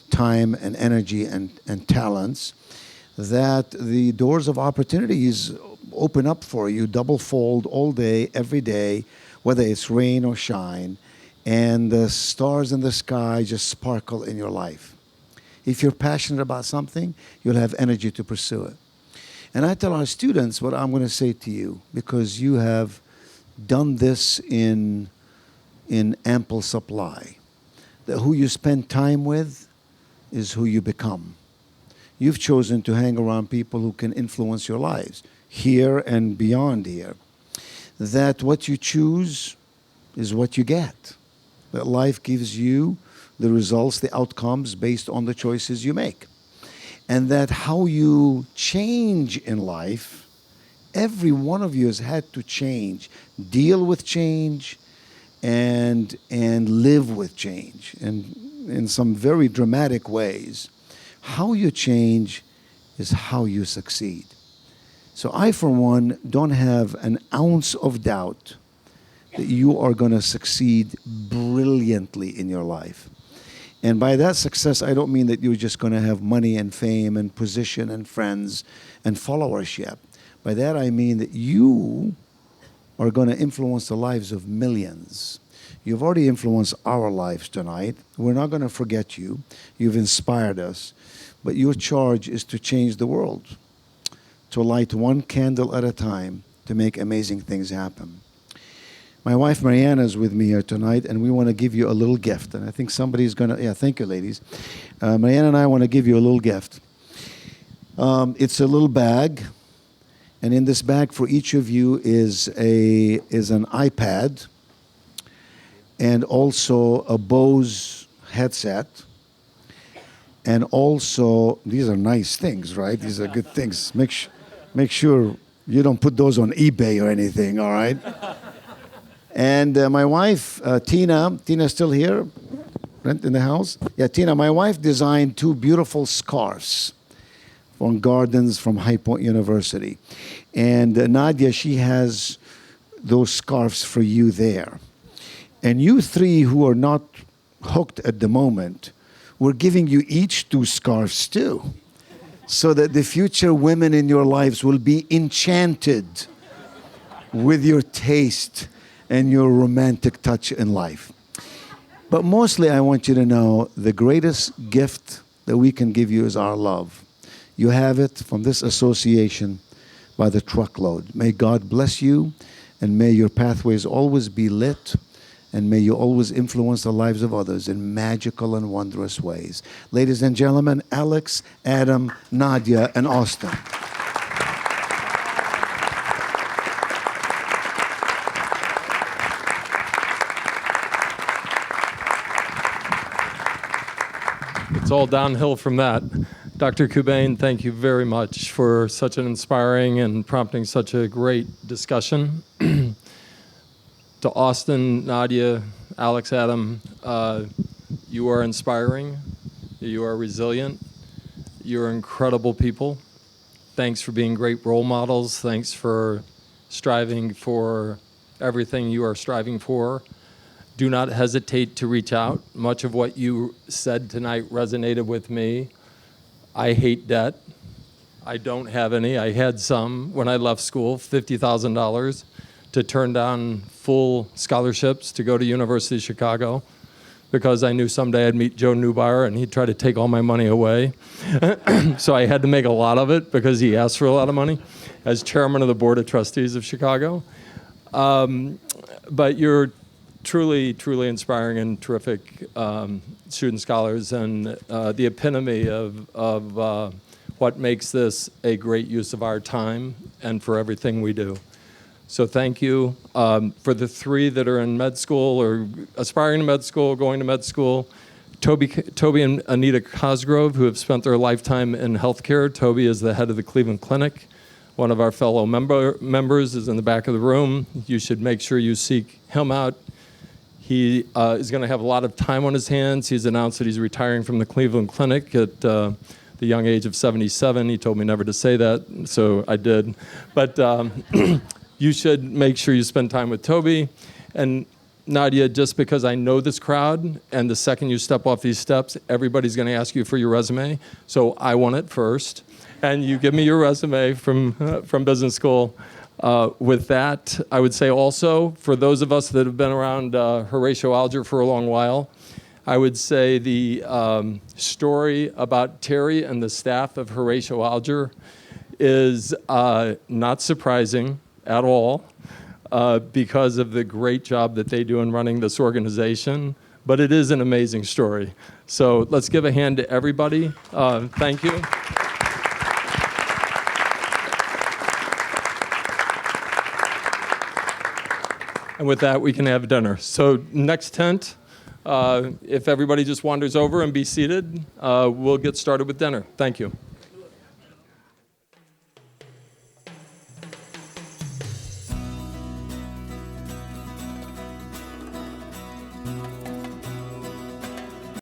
time and energy and talents, that the doors of opportunities open up for you double-fold all day, every day, whether it's rain or shine, and the stars in the sky just sparkle in your life. If you're passionate about something, you'll have energy to pursue it. And I tell our students what I'm going to say to you, because you have done this in ample supply, that who you spend time with is who you become. You've chosen to hang around people who can influence your lives, here and beyond here. That what you choose is what you get. That life gives you the results, the outcomes based on the choices you make. And that how you change in life, every one of you has had to change, deal with change, and live with change, and in some very dramatic ways. How you change is how you succeed. So I, for one, don't have an ounce of doubt that you are going to succeed brilliantly in your life. And by that success, I don't mean that you're just going to have money and fame and position and friends and followership. By that, I mean that you are going to influence the lives of millions. You've already influenced our lives tonight. We're not going to forget you. You've inspired us. But your charge is to change the world, to light one candle at a time, to make amazing things happen. My wife Mariana is with me here tonight, and we want to give you a little gift. And I think somebody's going to, thank you, ladies. Mariana and I want to give you a little gift. It's a little bag, and in this bag for each of you is an iPad, and also a Bose headset, and also, these are nice things, right? These are good things. Make sure you don't put those on eBay or anything, all right? And my wife, Tina's still here, rent in the house? Yeah, Tina, my wife designed 2 beautiful scarves from Gardens from High Point University. And Nadia, she has those scarves for you there. And you 3 who are not hooked at the moment, we're giving you each 2 scarves too, so that the future women in your lives will be enchanted with your taste and your romantic touch in life. But mostly I want you to know the greatest gift that we can give you is our love. You have it from this association by the truckload. May God bless you, and may your pathways always be lit, and may you always influence the lives of others in magical and wondrous ways. Ladies and gentlemen, Alex, Adam, Nadia, and Austin. all downhill from that. Dr. Qubein, thank you very much for such an inspiring and prompting such a great discussion. To Austin, Nadia, Alex, Adam, you are inspiring. You are resilient. You're incredible people. Thanks for being great role models. Thanks for striving for everything you are striving for. Do not hesitate to reach out. Much of what you said tonight resonated with me. I hate debt. I don't have any. I had some when I left school, $50,000 to turn down full scholarships to go to University of Chicago because I knew someday I'd meet Joe Neubauer and he'd try to take all my money away. So I had to make a lot of it because he asked for a lot of money as chairman of the Board of Trustees of Chicago. But you're truly, truly inspiring and terrific student scholars and the epitome of what makes this a great use of our time and for everything we do. So thank you. For the three that are in med school or aspiring to med school, going to med school, Toby and Anita Cosgrove, who have spent their lifetime in healthcare. Toby is the head of the Cleveland Clinic. One of our fellow members is in the back of the room. You should make sure you seek him out. He is going to have a lot of time on his hands. He's announced that he's retiring from the Cleveland Clinic at the young age of 77. He told me never to say that, so I did. But you should make sure you spend time with Toby. And Nadia, just because I know this crowd, and the second you step off these steps, everybody's going to ask you for your resume. So I want it first. And you give me your resume from business school. With that, I would say also, for those of us that have been around Horatio Alger for a long while, I would say the story about Terry and the staff of Horatio Alger is not surprising at all because of the great job that they do in running this organization, but it is an amazing story. So let's give a hand to everybody. Thank you. And with that, we can have dinner. So next tent, if everybody just wanders over and be seated, we'll get started with dinner. Thank you.